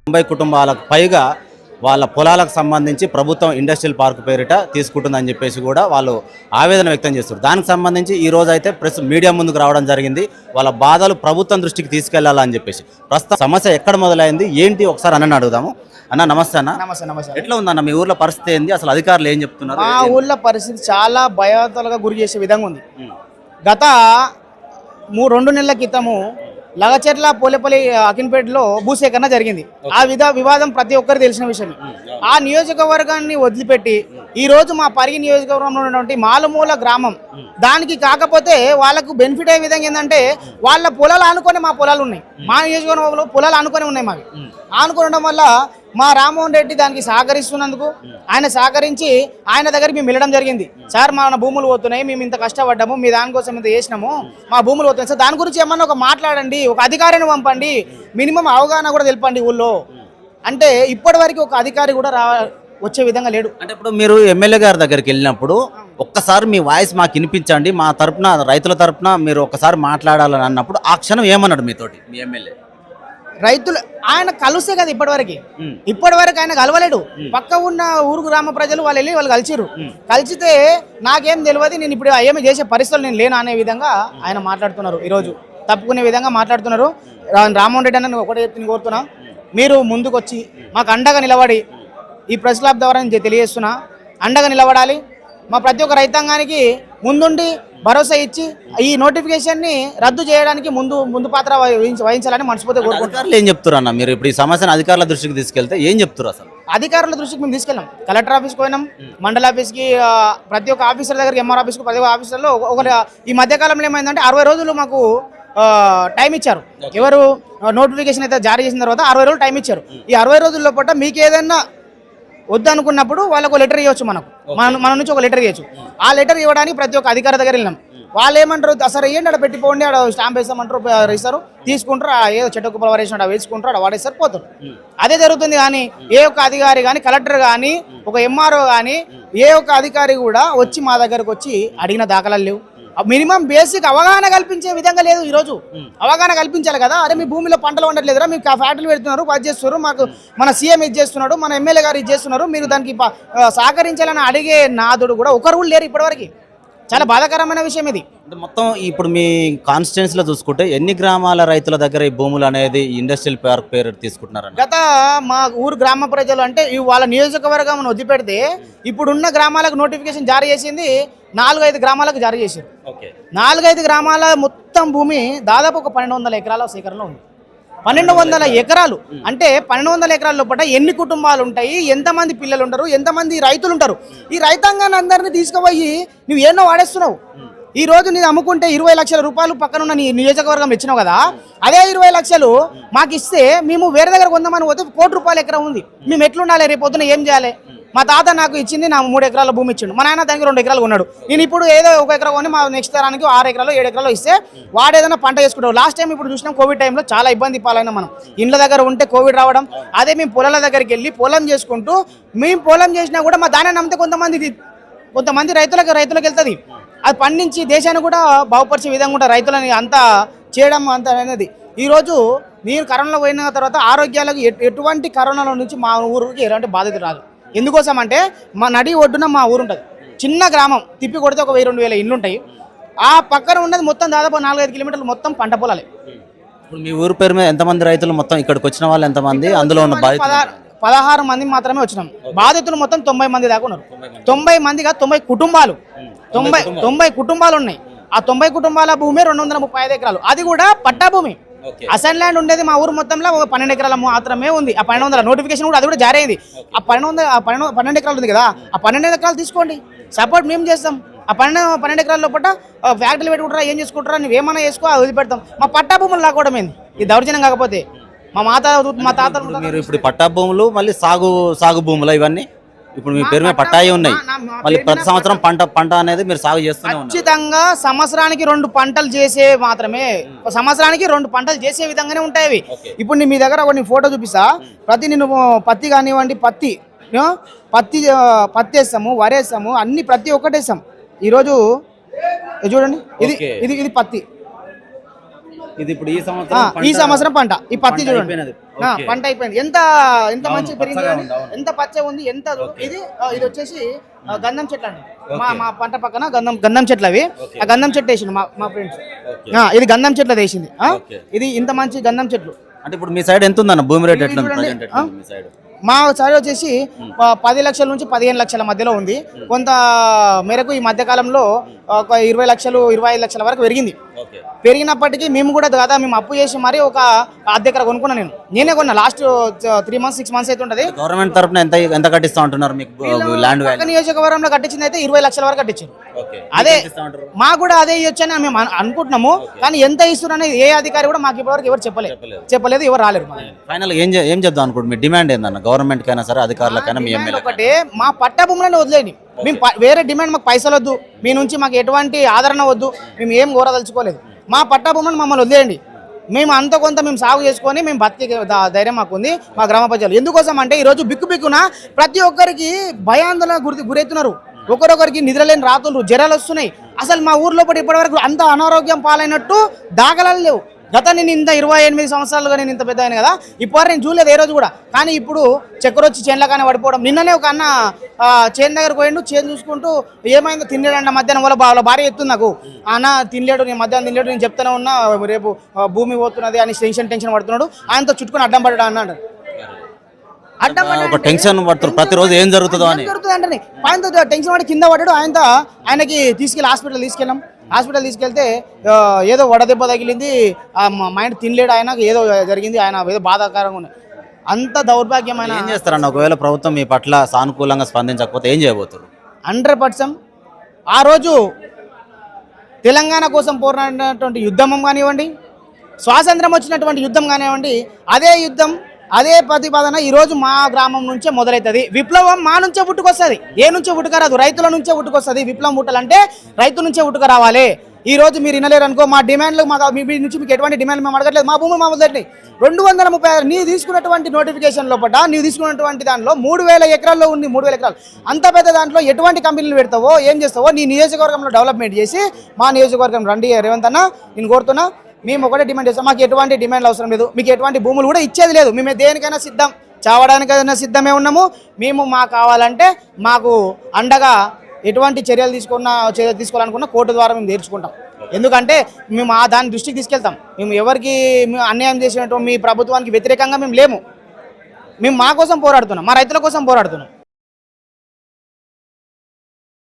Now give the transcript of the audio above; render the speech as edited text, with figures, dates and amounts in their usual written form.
90 కుటుంబాలకు పైగా వాళ్ళ పొలాలకు సంబంధించి ప్రభుత్వం ఇండస్ట్రియల్ పార్క్ పేరిట తీసుకుంటుందని చెప్పేసి కూడా వాళ్ళు ఆవేదన వ్యక్తం చేస్తారు. దానికి సంబంధించి ఈ రోజు అయితే ప్రెస్ మీడియా ముందుకు రావడం జరిగింది. వాళ్ళ బాధలు ప్రభుత్వం దృష్టికి తీసుకెళ్లాలని చెప్పేసి. ప్రస్తుత సమస్య ఎక్కడ మొదలైంది ఏంటి ఒకసారి అన్నని అడుగుదాము. అన్న నమస్తే అన్న. నమస్తే. ఎట్లా ఉందన్న మీ ఊర్లో పరిస్థితి ఏంది, అసలు అధికారులు ఏం చెప్తున్నారు? మా ఊర్లో పరిస్థితి చాలా భయాతలుగా గురి చేసే విధంగా ఉంది. గత 2 నెలల క్రితము లగచెర్ల పోలేపల్లి అకిన్పేటలో భూసేకరణ జరిగింది. ఆ వివాదం ప్రతి ఒక్కరికి తెలిసిన విషయమే. ఆ నియోజకవర్గాన్ని వదిలిపెట్టి ఈ రోజు మా పరిగి నియోజకవర్గంలో ఉన్నటువంటి మాలుమూల గ్రామం దానికి కాకపోతే వాళ్ళకు బెనిఫిట్ అయ్యే విధంగా ఏంటంటే వాళ్ళ పొలాలు ఆనుకొని మా పొలాలు ఉన్నాయి. మా నియోజకవర్గంలో పొలాలు ఆనుకొని ఉన్నాయి. మావి ఆనుకోవడం వల్ల మా రామ్మోహన్ రెడ్డి దానికి సహకరిస్తున్నందుకు ఆయన సహకరించి ఆయన దగ్గరికి మేము వెళ్ళడం జరిగింది. సార్ మన భూములు పోతున్నాయి, మేము ఇంత కష్టపడ్డాము, మీ దానికోసం ఇంత చేసినాము, మా భూములు పోతున్నాయి సార్, దాని గురించి ఏమన్నా ఒక మాట్లాడండి, ఒక అధికారిని పంపండి, మినిమం అవగాహన కూడా తెలపండి ఊళ్ళో అంటే ఇప్పటి వరకు ఒక అధికారి కూడా వచ్చే విధంగా లేడు. అంటే ఇప్పుడు మీరు ఎమ్మెల్యే గారి దగ్గరికి వెళ్ళినప్పుడు ఒక్కసారి మీ వాయిస్ మాకు వినిపించండి, మా తరపున రైతుల తరపున మీరు ఒక్కసారి మాట్లాడాలని అన్నప్పుడు ఆ క్షణం ఏమన్నాడు మీతోటి మీ ఎమ్మెల్యే? రైతులు ఆయన కలిస్తే కదా ఇప్పటి వరకు ఆయన కలవలేడు. పక్క ఉన్న ఊరు గ్రామ ప్రజలు వాళ్ళు కలిసిరు. కలిసితే నాకేం తెలియదు, నేను ఇప్పుడు ఏమి చేసే పరిస్థితులు నేను లేను అనే విధంగా ఆయన మాట్లాడుతున్నారు. ఈరోజు తప్పుకునే విధంగా మాట్లాడుతున్నారు. రామ్మోహన్ రెడ్డి అన్న ఒకటే కోరుతున్నా, మీరు ముందుకు వచ్చి మాకు అండగా నిలబడి ఈ ప్రెస్ క్లబ్ ద్వారా నేను తెలియజేస్తున్నా, అండగా నిలబడాలి. మా ప్రతి ఒక్క రైతాంగానికి ముందుండి భరోసా ఇచ్చి ఈ నోటిఫికేషన్ని రద్దు చేయడానికి ముందు పాత్ర వహించాలని మనస్ఫూర్తిగా కోరుకుంటున్నారు. ఏం చెప్తారు అన్న మీరు ఇప్పుడు ఈ సమస్యను అధికారుల దృష్టికి తీసుకెళ్తే ఏం చెప్తారు? అసలు అధికారుల దృష్టికి మేము తీసుకెళ్ళాం, కలెక్టర్ ఆఫీస్కి పోయినాం, మండల ఆఫీస్కి, ప్రతి ఒక్క ఆఫీసర్ దగ్గరికి, ఎంఆర్ ఆఫీస్కి, ప్రతి ఒక్క ఆఫీసర్లో ఈ మధ్యకాలంలో ఏమైందంటే 60 రోజులు మాకు టైం ఇచ్చారు. ఎవరు నోటిఫికేషన్ అయితే జారీ చేసిన తర్వాత 60 రోజులు టైం ఇచ్చారు. ఈ 60 రోజుల్లో పాటు మీకు ఏదైనా వద్దనుకున్నప్పుడు వాళ్ళకు లెటర్ ఇవ్వచ్చు, మన నుంచి ఒక లెటర్ ఇవ్వచ్చు. ఆ లెటర్ ఇవ్వడానికి ప్రతి ఒక్క అధికారి దగ్గర వెళ్ళినాం. వాళ్ళు ఏమంటారు, అసలు ఏంటి అక్కడ పెట్టిపోండి, అక్కడ స్టాంప్ వేస్తామంటారు, ఇస్తారు, తీసుకుంటారు, ఏదో చెట్టు కుప్పలు వాడేసినట్టు అవి వేసుకుంటారు, అక్కడ వాడేస్తారు, పోతారు. అదే జరుగుతుంది. కానీ ఏ ఒక్క అధికారి కానీ, కలెక్టర్ కానీ, ఒక ఎంఆర్ఓ కానీ, ఏ ఒక్క అధికారి కూడా వచ్చి మా దగ్గరకు వచ్చి అడిగిన దాఖలాలు లేవు. మినిమం బేసిక్ అవగాహన కల్పించే విధంగా లేదు. ఈరోజు అవగాహన కల్పించాలి కదా. అరే మీ భూమిలో పంటలు ఉండట్లేదురా, మీకు ఫ్యాక్టరీలు పెడుతున్నారు, అది చేస్తున్నారు, మాకు మన సీఎం ఇది చేస్తున్నాడు, మన ఎమ్మెల్యే గారు ఇది చేస్తున్నారు, మీరు దానికి సహకరించాలని అడిగే నాదుడు కూడా ఒకరు లేరు ఇప్పటివరకు. చాలా బాధాకరమైన విషయం ఇది. మొత్తం ఇప్పుడు మీ కాన్స్టిట్యున్సీలో చూసుకుంటే ఎన్ని గ్రామాల రైతుల దగ్గర ఈ భూములు అనేది ఇండస్ట్రియల్ పార్క్ పేరు తీసుకుంటున్నారు? గత మా ఊరు గ్రామ ప్రజలు అంటే వాళ్ళ నియోజకవర్గం వదిలిపెడితే ఇప్పుడున్న గ్రామాలకు నోటిఫికేషన్ జారీ చేసింది 4-5 గ్రామాలకు జారీ చేశారు. 4-5 గ్రామాల మొత్తం భూమి దాదాపు ఒక 1200 ఎకరాల సేకరణలో ఉంది. 1200 ఎకరాలు అంటే 1200 ఎకరాల లోపల ఎన్ని కుటుంబాలు ఉంటాయి, ఎంతమంది పిల్లలు ఉంటారు, ఎంతమంది రైతులు ఉంటారు? ఈ రైతాంగాన్ని అందరినీ తీసుకుపోయి నువ్వు ఎన్నో వాడేస్తున్నావు. ఈ రోజు నేను అమ్ముకుంటే 20 లక్షల రూపాయలు పక్కనున్న నీ నియోజకవర్గం ఇచ్చినావు కదా, అదే 20 లక్షలు మాకు ఇస్తే మేము వేరే దగ్గర కొందామని పోతే 1 కోటి రూపాయల ఎకరం ఉంది, మేము ఎట్లుండాలి, రేపు పొద్దున ఏం చేయాలి? మా తాత నాకు ఇచ్చింది, నా 3 ఎకరాల భూమి ఇచ్చిండు, మా నాయన దానికి 2 ఎకరాలు కొన్నాడు. నేను ఇప్పుడు ఏదో 1 ఎకరా కొని మా నెక్స్ట్ తరానికి 6 ఎకరాలు 7 ఎకరాలు ఇస్తే వాడు ఏదైనా పంట చేసుకుంటావు. లాస్ట్ టైం ఇప్పుడు చూసినాం, కోవిడ్ టైంలో చాలా ఇబ్బంది పాలైనా మనం. ఇండ్ల దగ్గర ఉంటే కోవిడ్ రావడం, అదే మేము పొలాల దగ్గరికి వెళ్ళి పొలం చేసుకుంటూ మేము పొలం చేసినా కూడా మా దాన్ని నమ్మితే కొంతమంది రైతులకు వెళ్తుంది. అది పండించి దేశాన్ని కూడా బాగుపరిచే విధంగా ఉంటుంది. రైతులని అంతా చేయడం అంత అనేది. ఈరోజు నేను కరోనాలో పోయిన తర్వాత ఆరోగ్యాలకు ఎటువంటి కరోనాలో నుంచి మా ఊరికి ఎలాంటి బాధ్యత రాదు. ఎందుకోసం అంటే మా నడి ఒడ్డున మా ఊరు ఉంటుంది, చిన్న గ్రామం, తిప్పి కొడితే ఒక 1000-2000 ఇండ్లు ఉంటాయి. ఆ పక్కన ఉన్నది మొత్తం దాదాపు 4-5 కిలోమీటర్లు మొత్తం పంట పొలాలే. ఇప్పుడు మీ ఊరు పేరు మీద ఎంతమంది రైతులు మొత్తం ఇక్కడికి వచ్చిన వాళ్ళు ఎంతమంది? అందులో ఉన్న 16 మంది మాత్రమే వచ్చినాం. బాధితులు మొత్తం 90 మంది దాకా ఉన్నారు. 90 మందిగా 90 కుటుంబాలు 90 కుటుంబాలు ఉన్నాయి. ఆ 90 కుటుంబాల భూమి 235 ఎకరాలు, అది కూడా పట్టా భూమి. అసైన్ ల్యాండ్ ఉండేది మా ఊరు మొత్తంలో 12 ఎకరాల మాత్రమే ఉంది. ఆ 1200 నోటిఫికేషన్ కూడా అది కూడా జారీ అయింది. ఆ 12 ఎకరాలు ఉంది కదా, ఆ 12 ఎకరాలు తీసుకోండి, సపోర్ట్ మేము చేస్తాం. ఆ 12 ఎకరాల లోపల ఫ్యాక్టరీలు పెట్టుకుంటారా, ఏం చేసుకుంటారా, నువ్వేమన్నా చేసుకో, వదిలిపెడతాం. మా పట్టా భూములు లాక్కోవడం ఏంది? ఇది దౌర్జన్యం కాకపోతే మా తాత మీరు ఇప్పుడు పట్టా భూములు మళ్ళీ సాగు భూములు ఇవన్నీ ఇప్పుడు మీ పేరు మీద పట్టాయి ఉన్నాయి. మళ్ళీ ప్రతి సంవత్సరం పంట అనేది మీరు సాగు చేస్తూనే ఉన్నారు. ఖచ్చితంగా సంవత్సరానికి 2 పంటలు చేసే మాత్రమే, సంవత్సరానికి 2 పంటలు చేసే విధంగానే ఉంటాయి. ఇప్పుడు మీ దగ్గర కొన్ని ఫోటో చూపిస్తా. నేను పత్తి కానివ్వండి, పత్తి వేస్తాము, వరేస్తాము, అన్ని ప్రతి ఒక్కటి వేస్తాం. ఈరోజు చూడండి, ఇది పత్తి. ఇది ఇప్పుడు ఈ ఆ, సంవత్సరం ఈ సంవత్సరం పంట ఈ పత్తి చూడండి అయిపోయినది. ఆ, ఓకే. పంట అయిపోయింది. ఎంత ఎంత మంచి పెరిగింది పచ్చగా చూడండి. ఉంది, అవును. ఎంత పచ్చ ఉంది, ఎంత ఇది ఇది వచ్చేసి గంధం చెట్లు అండి. మా పంట పక్కన గంధం చెట్లు అవి. ఆ గంధం చెట్టు వేసిండు మా ఫ్రెండ్స్. ఇది గంధం చెట్లు వేసింది. ఓకే. ఇది ఇంత మంచి గంధం చెట్లు. అంటే ఇప్పుడు మీ సైడ్ ఎంత ఉందన్న భూమి రేట్ ఎట్లా ఉంది? చూడండి. ప్రజెంట్ ఎట్లా ఉంది మీ సైడ్? మా సైడ్ వచ్చేసి 10 లక్షల నుంచి 15 లక్షల మధ్యలో ఉంది. కొంత మేరకు ఈ మధ్య కాలంలో ఒక 20 లక్షలు 25 లక్షల వరకు పెరిగింది. ఓకే. పెరిగినప్పటికీ మేము కూడా దాదాపు మేము అప్పు చేసి మరీ ఒక అద్దె ఎకరా కొనుక్కున్నాను. నేనే కొన్నా. లాస్ట్ 3 మంత్స్ 6 మంత్స్ అయితే ఉంటుంది. గవర్నమెంట్ తరపున ఎంత ఎంత కట్టిస్తా ఉంటున్నారు మీకు ల్యాండ్ పక్క వాల్యూ? నియోజకవర్గంలో కట్టించింది అయితే 20 లక్షల వరకు కట్టించారు. ఓకే. అదే ఎంత ఇస్తా ఉంటారు? మాకు కూడా అదే ఇవ్వచ్చని మేము అనుకుంటున్నాము. కానీ ఎంత ఇస్తున్నారని ఏ అధికారి కూడా మాకు ఇప్పటివరకు ఎవరు చెప్పలేదు, ఎవరు రాలేరు. ఫైనల్ ఏం చెప్దాం అనుకుంటు మీ డిమాండ్ ఏందన్న? గవర్నమెంట్ కైనా సరే, అధికారులకైనా, మీ ఎమ్మెల్యే ఒకటే, మా పట్ట భూములను వదిలేండి. మేము వేరే డిమాండ్, మాకు పైసలు వద్దు, మీ నుంచి మాకు ఎటువంటి ఆదరణ వద్దు, మేము ఏం కోరదలుచుకోలేదు. మా పట్ట భూములను మమ్మల్ని వదిలేయండి. మేము అంత కొంత మేము సాగు చేసుకొని మేము బతికే ధైర్యం మాకుంది మా గ్రామ ప్రజలు. ఎందుకోసం అంటే ఈరోజు బిక్కున ప్రతి ఒక్కరికి భయాందోళన గురవుతున్నారు. ఒకరొకరికి నిద్రలేని రాత్రులు, జ్వరాలు వస్తున్నాయి. అసలు మా ఊర్లో ఇప్పటివరకు అంత అనారోగ్యం పాలైనట్టు దాఖలాలు లేవు. గత నేను ఇంత 28 సంవత్సరాలుగా నేను ఇంత పెద్ద అయినా కదా, ఇప్పుడు నేను చూడలేదు ఏ రోజు కూడా. కానీ ఇప్పుడు చక్కెర వచ్చి చేనులగానే పడిపోవడం. నిన్ననే ఒక అన్న చేను దగ్గరకు పోయిండు, చేను చూసుకుంటూ ఏమైందో తినలేడంట. మధ్యాహ్నం వాళ్ళ భార్య ఎత్తుంది నాకు, అన్న తినలేడు, నేను మధ్యాహ్నం తినలేడు, నేను చెప్తానే ఉన్నా రేపు భూమి పోతున్నది అని టెన్షన్ పడుతున్నాడు. ఆయనతో చుట్టుకొని అడ్డం పడ్డాడు అన్నాడు. అడ్డం ఒక టెన్షన్ పడుతున్నారు ప్రతిరోజు ఏం జరుగుతుందో అని. జరుగుతుంది అంటే ఆయనతో టెన్షన్ పడి కింద పడ్డాడు. ఆయనకి తీసుకెళ్ళి హాస్పిటల్ తీసుకెళ్తే ఏదో వడదెబ్బ తగిలింది, మైండ్ తినలేడు, ఆయన ఏదో జరిగింది, ఆయన ఏదో బాధాకరంగా ఉంది. అంత దౌర్భాగ్యమైన. ఏం చేస్తారన్న ఒకవేళ ప్రభుత్వం మీ పట్ల సానుకూలంగా స్పందించకపోతే ఏం చేయబోతారు? 100% ఆ రోజు తెలంగాణ కోసం పోరాడినటువంటి యుద్ధం కానివ్వండి, స్వాతంత్రం వచ్చినటువంటి యుద్ధం కానివ్వండి, అదే యుద్ధం, అదే ప్రతిపాదన ఈరోజు మా గ్రామం నుంచే మొదలవుతుంది. విప్లవం మా నుంచే పుట్టుకొస్తుంది, ఏ నుంచే పుట్టుకరాదు, రైతుల నుంచే పుట్టుకొస్తుంది. విప్లవం పుట్టాలంటే రైతు నుంచే పుట్టుక రావాలి. ఈ రోజు మీరు వినలేరు అనుకో, మా డిమాండ్లు మీ నుంచి మీకు ఎటువంటి డిమాండ్ మేము అడగట్లేదు. మా భూమి మా మొదటి 236 నీవు తీసుకున్నటువంటి నోటిఫికేషన్ లోపల నీవు తీసుకున్నటువంటి దాంట్లో 3000 ఎకరాల్లో ఉంది. 3000 ఎకరాలు అంత పెద్ద దాంట్లో ఎటువంటి కంపెనీలు పెడతావో, ఏం చేస్తావో, నీ నియోజకవర్గంలో డెవలప్మెంట్ చేసి మా నియోజకవర్గం రండి రేవంత్ అన్న, నేను కోరుతున్నా. మేము ఒకటే డిమాండ్ చేస్తాం, మాకు ఎటువంటి డిమాండ్లు అవసరం లేదు, మీకు ఎటువంటి భూములు కూడా ఇచ్చేది లేదు. మేము దేనికైనా సిద్ధం, చావడానికైనా సిద్ధమే ఉన్నాము. మేము మాకు కావాలంటే మాకు అండగా ఎటువంటి చర్యలు తీసుకోవాలనుకున్నా కోర్టు ద్వారా మేము తీర్చుకుంటాం. ఎందుకంటే మేము దాని దృష్టికి తీసుకెళ్తాం. మేము ఎవరికి అన్యాయం చేసినట్టు మీ ప్రభుత్వానికి వ్యతిరేకంగా మేము లేము. మేము మా కోసం పోరాడుతున్నాం, మా రైతుల కోసం పోరాడుతున్నాం.